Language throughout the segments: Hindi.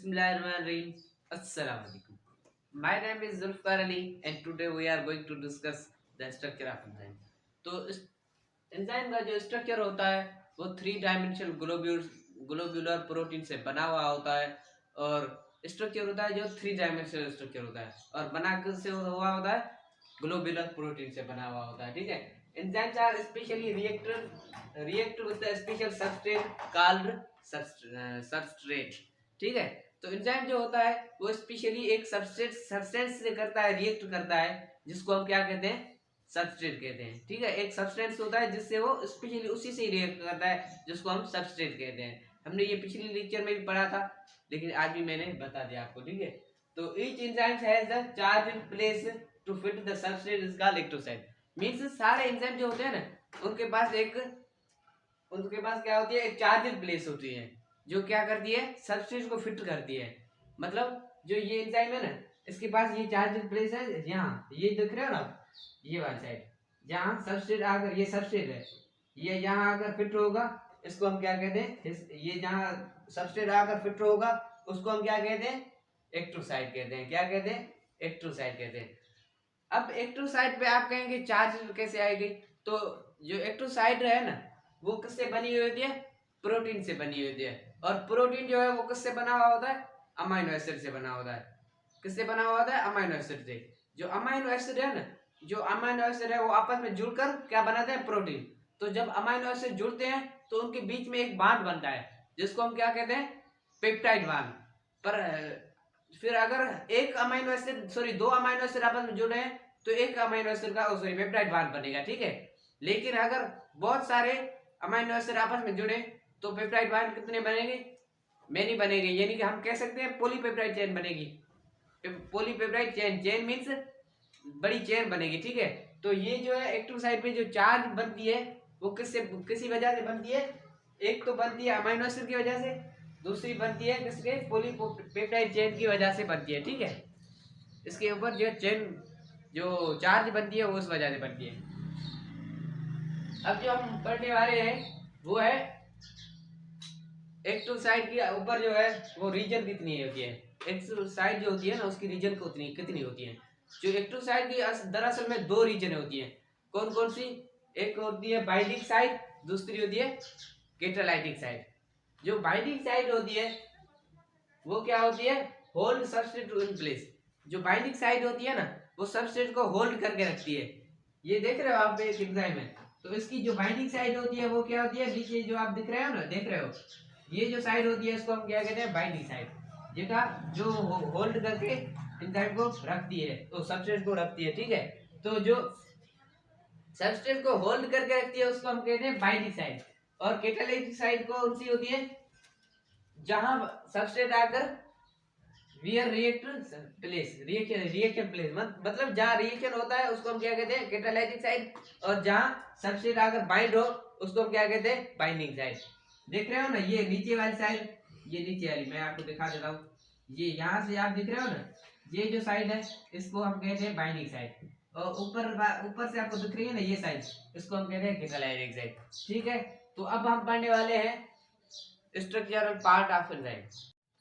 Bismillahirrahmanirrahim. Assalamu alaikum. My name is Zulfikar Ali and today we are going to discuss the structure of enzyme. तो इस एंजाइम का जो स्ट्रक्चर होता है वो थ्री डायमेंशनल ग्लोब्यूलर प्रोटीन से बना हुआ होता है और स्ट्रक्चर होता है जो थ्री डायमेंशनल स्ट्रक्चर होता है और बना किससे हुआ होता है ग्लोब्यूलर प्रोटीन से बना हुआ होता है। ठीक है, enzymes are specially react with the special substrate called substrate. ठीक है, तो एंजाइम जो होता है वो स्पेशली एक सब्सटेंस से करता है, रिएक्ट करता है, जिसको हम क्या कहते हैं, सबस्ट्रेट कहते हैं। ठीक है, एक सब्सटेंस होता है जिससे वो स्पेशली उसी से रिएक्ट करता है, जिसको हम सबस्ट्रेट कहते हैं। हमने ये पिछले लेक्चर में भी पढ़ा था, लेकिन आज भी मैंने बता दिया आपको। ठीक है, तो each enzyme has the charge in place to fit the substrate is called electrocyte. Means सारे एंजाइम जो होते हैं ना, उनके पास क्या होती है, एक चार्ज इन प्लेस होती है जो क्या करती है, सबस्ट्रेट को फिट करती है। मतलब जो ये एंजाइम है ना, इसके पास ये चार्ज इन प्लेस है, यहाँ ये दिख रहे हो ना, ये वाली साइड जहाँ सबस्ट्रेट आकर, ये सबस्ट्रेट है, ये यहाँ आकर फिट होगा, इसको हम क्या कहते हैं, ये जहाँ सबस्ट्रेट आकर फिट होगा उसको हम क्या कहते हैं, एक्ट्रोसाइट कहते हैं। क्या कहते हैं, एक्ट्रोसाइट कहते हैं। अब एक्ट्रोसाइट पे आप कहेंगे चार्ज कैसे आएगी, तो जो एक्ट्रोसाइट है ना, वो किससे बनी हुई होती है, प्रोटीन से बनी हुई होती है। और प्रोटीन जो है वो किससे बना हुआ होता है, अमाइनो एसिड से बना होता है। किससे बना हुआ होता है, अमाइनो एसिड से। जो अमाइनो एसिड है ना, जो अमाइनो एसिड है वो आपस में जुड़कर क्या बनाते हैं, प्रोटीन। तो जब अमाइनो एसिड जुड़ते हैं तो उनके बीच में एक बांध बनता है, जिसको हम क्या कहते हैं, पेप्टाइड बांध। पर फिर अगर एक अमाइनो एसिड दो अमाइनो एसिड आपस में जुड़े हैं तो एक अमाइनो एसिड का पेप्टाइड बांध बनेगा। ठीक है, लेकिन अगर बहुत सारे अमाइनो एसिड आपस में जुड़े तो पेप्टाइड बांध कितने बनेंगे, मैनी बनेंगे, यानी कि हम कह सकते हैं पॉलीपेप्टाइड चेन बनेगी। पॉलीपेप्टाइड चेन मींस बड़ी चेन बनेगी। ठीक है, तो ये जो है एक्टिव साइट पे जो चार्ज बनती है वो किसी वजह से बनती है। एक तो बनती है अमाइनो एसिड की वजह से, दूसरी बनती है किसके, पॉलीपेप्टाइड चेन की वजह से बनती है। ठीक है, इसके ऊपर जो चेन जो चार्ज बनती है वो उस वजह से बनती है। अब जो हम पढ़ने वाले हैं वो है एक्टिव साइट के ऊपर जो है वो रीजन कितनी होती है। एक्टिव साइट जो होती है ना, उसकी रीजन कितनी होती है। जो एक्टिव साइट की दरअसल में दो रीजन होती है। कौन कौन सी, एक होती है बाइंडिंग साइट, दूसरी होती है कैटालाइटिक साइट। जो बाइंडिंग साइट होती है वो क्या होती है, होल्ड सबस्ट्रेट इन प्लेस। जो बाइंडिंग साइट होती है ना, वो सबस्ट्रेट को होल्ड करके रखती है। ये देख रहे हो आप एक एग्जाम में, तो इसकी जो बाइंडिंग साइड होती है वो क्या होती है, नीचे जो आप दिख रहे हो ना, देख रहे हो, ये जो साइड होती है इसको हम क्या कहते हैं, बाइंडिंग साइड, जो होल्ड करके एंजाइम को रखती है, तो सबस्ट्रेट को रखती है। ठीक है, तो जो सबस्ट्रेट को होल्ड करके रखती है उसको हम कहते हैं बाइंडिंग साइड। और कैटालाइटिक साइड कौन सी होती है, जहां सबस्ट्रेट आकर रिएक्शन प्लेस मतलब जहां रिएक्शन होता है उसको हम क्या कहते हैं, कैटालाइटिक साइड। और जहां सबस्ट्रेट आकर बाइंड हो उसको हम क्या कहते हैं, बाइंडिंग साइड। देख रहे हो ना, ये नीचे वाली साइड, ये नीचे वाली मैं आपको दिखा देता हूँ। ये यहाँ से आप दिख रहे हो ना, ये जो साइड है इसको हम कहते हैं बाइंडिंग साइड। और ऊपर से आपको दिख रही है ना ये साइड, इसको हम कहते हैं कैटालाइटिक साइड। ठीक है, तो अब हम पढ़ने वाले हैं स्ट्रक्चरल पार्ट ऑफ एंजाइम।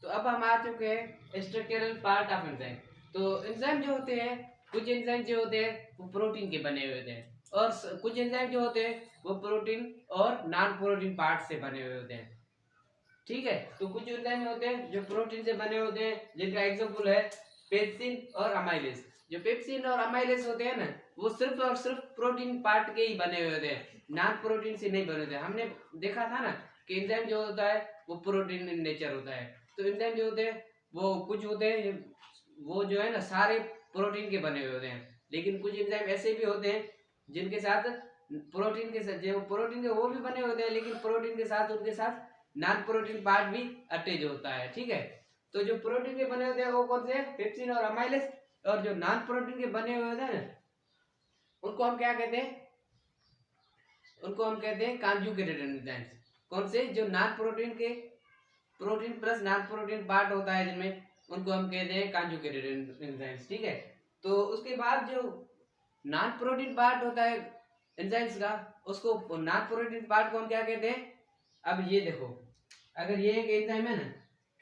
तो अब हम आ चुके हैं स्ट्रक्चरल पार्ट ऑफ एंजाइम। तो एंजाइम जो होते हैं, कुछ एंजाइम जो होते हैं वो प्रोटीन के बने हुए होते हैं, और कुछ एंजाइम जो होते हैं वो प्रोटीन और नॉन प्रोटीन पार्ट से बने हुए होते हैं। ठीक है, तो कुछ एंजाइम होते हैं जो प्रोटीन से बने होते हैं, जिनका एग्जांपल है पेप्सिन और अमाइलेज। जो पेप्सिन और अमाइलेज होते हैं ना, वो सिर्फ और सिर्फ प्रोटीन पार्ट के ही बने हुए होते हैं, नॉन प्रोटीन से नहीं बने होते। हमने देखा था ना कि एंजाइम जो होता है वो प्रोटीन इन नेचर होता है। तो एंजाइम जो होते हैं वो कुछ होते हैं वो जो है ना सारे प्रोटीन के बने हुए होते हैं, लेकिन कुछ एंजाइम ऐसे भी होते हैं जिनके साथ प्रोटीन के साथ, जो प्रोटीन के वो भी बने होते हैं, लेकिन प्रोटीन के साथ उनके साथ नॉन प्रोटीन पार्ट भी अटैच होता है। ठीक है, तो जो प्रोटीन के बने होते हैं वो कौन से हैं, पेप्सिन और अमाइलेज। और जो नॉन प्रोटीन के बने हुए होते हैं ना, उनको हम क्या कहते हैं, उनको हम कहते हैं कॉन्जुगेटेड एंजाइम्स। कौन से, जो नॉन प्रोटीन के protein plus non protein part होता है जिनमें, उनको हम कहते हैं कॉन्जुगेटेड एंजाइम्स। ठीक है, तो उसके बाद जो नॉन प्रोटीन पार्ट होता है एंजाइम्स का, उसको नॉन प्रोटीन पार्ट को हम क्या कहते हैं। अब ये देखो, अगर ये एक एंजाइम है ना,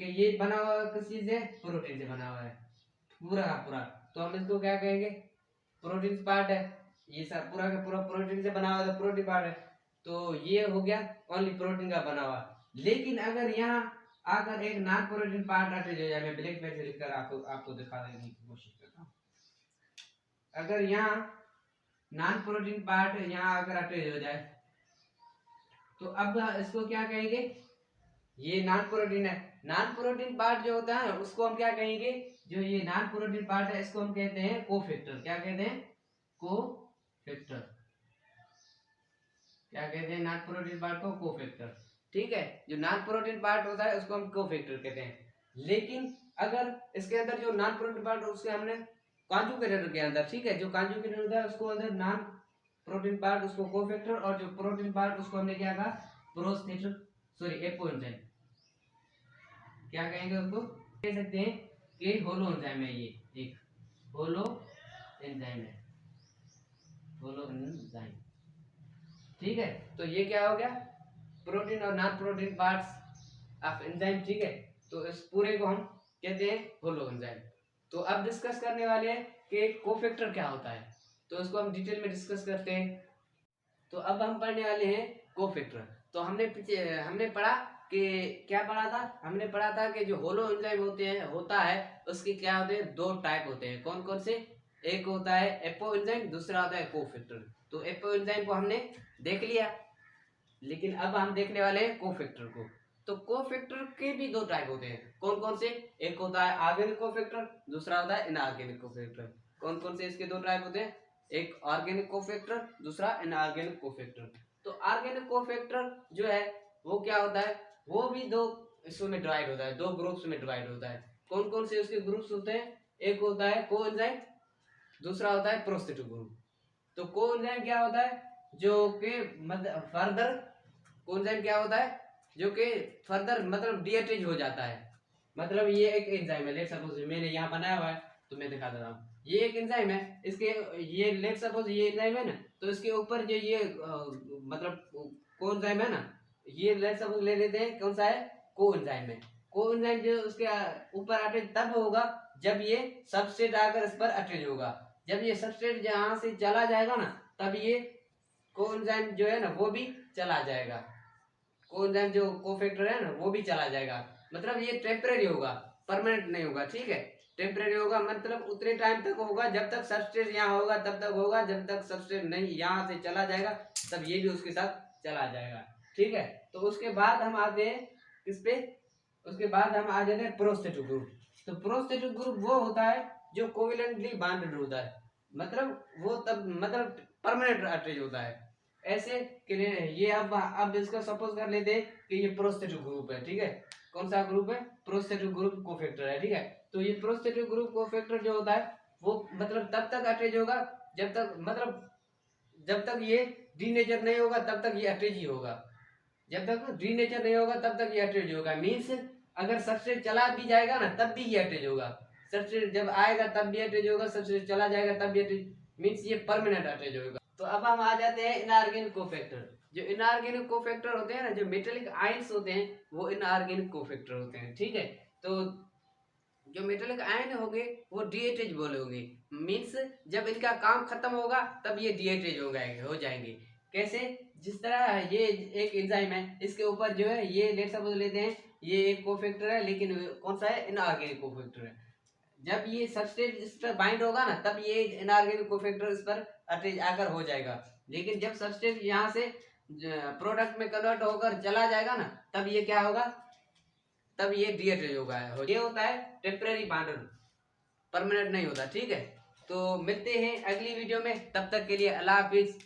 कि ये बना हुआ किस चीज से, प्रोटीन से बना हुआ है पूरा का पूरा, तो हम इसको क्या कहेंगे, प्रोटीन पार्ट है, ये सब पूरा का पूरा प्रोटीन से बना हुआ है, प्रोटीन पार्ट है, तो ये हो गया ओनली प्रोटीन का बना हुआ। लेकिन अगर यहाँ अगर एक नॉन प्रोटीन पार्ट अटैच हो जाए, मैं ब्लैक पेन से लिखकर आपको दिखाने की कोशिश करता हूँ। अगर यहाँ नॉन प्रोटीन पार्ट यहाँ अगर अटैच हो जाए तो अब इसको क्या कहेंगे, ये नॉन प्रोटीन है, नॉन प्रोटीन पार्ट जो होता है उसको हम क्या कहेंगे, जो ये नॉन प्रोटीन पार्ट है इसको हम कहते हैं कोफैक्टर। क्या कहते हैं, कोफैक्टर। क्या कहते हैं, नॉन प्रोटीन पार्ट को कोफैक्टर। ठीक है, जो नॉन प्रोटीन पार्ट होता है उसको हम कोफैक्टर कहते हैं। लेकिन अगर इसके अंदर जो नॉन प्रोटीन पार्ट उसके हमने कॉन्जुगेटेड के अंदर, ठीक है, जो कॉन्जुगेटेड होता है उसको अंदर नॉन प्रोटीन पार्ट उसको कोफैक्टर, और जो प्रोटीन पार्ट उसको हमने क्या कहा, प्रोस्थेटिक सॉरी एपो एंजाइम। क्या कहेंगे उसको, कह सकते हैं कि होलो एंजाइम है, ये एक होलो एंजाइम है, होलो एंजाइम। ठीक है, तो ये क्या हो गया, प्रोटीन और non protein parts of enzyme. ठीक है, तो इस पूरे को हम कहते हैं होलो एंजाइम। तो अब डिस्कस करने वाले हैं कि कोफैक्टर क्या होता है, तो इसको हम डिटेल में डिस्कस करते हैं। तो अब हम पढ़ने वाले हैं कोफैक्टर। तो हमने पढ़ा कि क्या पढ़ा था, हमने पढ़ा था कि जो होलो एंजाइम होता है उसके क्या होते हैं, दो टाइप होते हैं। कौन कौन से, एक होता है एपो एंजाइम, दूसरा होता है कोफैक्टर। तो एपो एंजाइम को हमने देख लिया, लेकिन अब हम देखने वाले हैं कोफैक्टर को। तो कोफैक्टर के भी दो टाइप होते हैं। कौन कौन से, एक होता है ऑर्गेनिक कोफैक्टर, दूसरा होता है इनऑर्गेनिक कोफैक्टर। कौन कौन से इसके दो टाइप होते हैं, एक ऑर्गेनिक कोफैक्टर, दूसरा इनऑर्गेनिक कोफैक्टर। तो ऑर्गेनिक कोफैक्टर जो है वो क्या होता है, वो भी दो हिस्सों में डिवाइड होता है, दो ग्रुप्स में डिवाइड होता है। कौन कौन से उसके ग्रुप्स होते हैं, एक होता है कोएंजाइम, दूसरा होता है प्रोस्थेटिक ग्रुप। तो कोएंजाइम क्या होता है, जो कि फर्दर, कोएंजाइम क्या होता है जो कि फर्दर मतलब डीअटैच हो जाता है। मतलब ये एक एंजाइम है, लेट सपोज मैंने यहाँ बनाया हुआ है तो मैं दिखा दे रहा हूँ, ये एक एंजाइम है, इसके ये लेट सपोज ये एंजाइम है ना, तो इसके ऊपर जो ये मतलब कोएंजाइम है ना, ये लेट सपोज ले लेते हैं कौन सा है, कोएंजाइम है। कोएंजाइम जो उसके ऊपर अटैच तब होगा जब ये सबस्ट्रेट आकर इस पर अटैच होगा। जब ये सबस्ट्रेट यहाँ से चला जाएगा ना, तब ये कोएंजाइम जो है ना वो भी चला जाएगा, कोएंजाइम जो कोफैक्टर है ना वो भी चला जाएगा। मतलब ये टेम्परेरी होगा, परमानेंट नहीं होगा। ठीक है, टेम्परेरी होगा, मतलब उतने टाइम तक होगा जब तक सबस्ट्रेट यहाँ होगा तब तक होगा, जब तक सबस्ट्रेट नहीं यहाँ से चला जाएगा तब ये भी उसके साथ चला जाएगा। ठीक है, तो उसके बाद हम आते हैं किस पे, उसके बाद हम आ जाते हैं प्रोस्थेटिक ग्रुप। तो प्रोस्थेटिक ग्रुप वो होता है जो कोवेलेंटली बॉन्डेड होता है, मतलब वो तब मतलब परमानेंट अटैच होता है। ऐसे कि ये अब इसका सपोज कर लेते हैं कि ये प्रोस्थेटिक ग्रुप है। ठीक है, कौन सा ग्रुप है, प्रोस्थेटिक ग्रुप कोफैक्टर है। ठीक है, तो ये प्रोस्थेटिक ग्रुप कोफैक्टर जो होता है वो मतलब तब तक अटैच होगा जब तक मतलब जब तक ये डीनेचर नहीं होगा तब तक ये अटैच ही होगा, जब तक डीनेचर नहीं होगा तब तक ये अटैच होगा। मीन्स अगर सबस्ट्रेट चला भी जाएगा ना तब भी ये अटैच होगा, सबस्ट्रेट जब आएगा तब भी अटैच होगा, सबस्ट्रेट चला जाएगा तब भी अटैच, मीन्स ये परमानेंट अटैच होगा। तो अब हम आ जाते हैं इनऑर्गेनिक कोफैक्टर। जो इनऑर्गेनिक कोफैक्टर होते हैं ना, जो मेटेलिक आयंस होते हैं वो इनऑर्गेनिक कोफैक्टर होते हैं। ठीक है, तो जो मेटेलिक आयन होंगे वो डीएटएच बोलोगे, मीन्स जब इनका काम खत्म होगा तब ये डीएटएच हो जाएंगे। कैसे, जिस तरह ये एक एंजाइम है, इसके ऊपर जो है ये लेट सपोज लेते हैं ये एक कोफैक्टर है, लेकिन कौन सा है, इनऑर्गेनिक कोफैक्टर है। जब ये सबस्ट्रेट इस पर बाइंड होगा ना तब ये इनऑर्गेनिक कोफैक्टर इस पर अटैच आकर हो जाएगा। लेकिन जब सबस्ट्रेट यहाँ से प्रोडक्ट में कन्वर्ट होकर चला जाएगा ना तब ये क्या होगा, तब ये डीएटएच होगा। ये होता है टेम्परेरी बॉन्ड, परमानेंट नहीं होता। ठीक है, तो मिलते हैं अगली वीडियो में, तब तक के लिए अल्लाह हाफिज।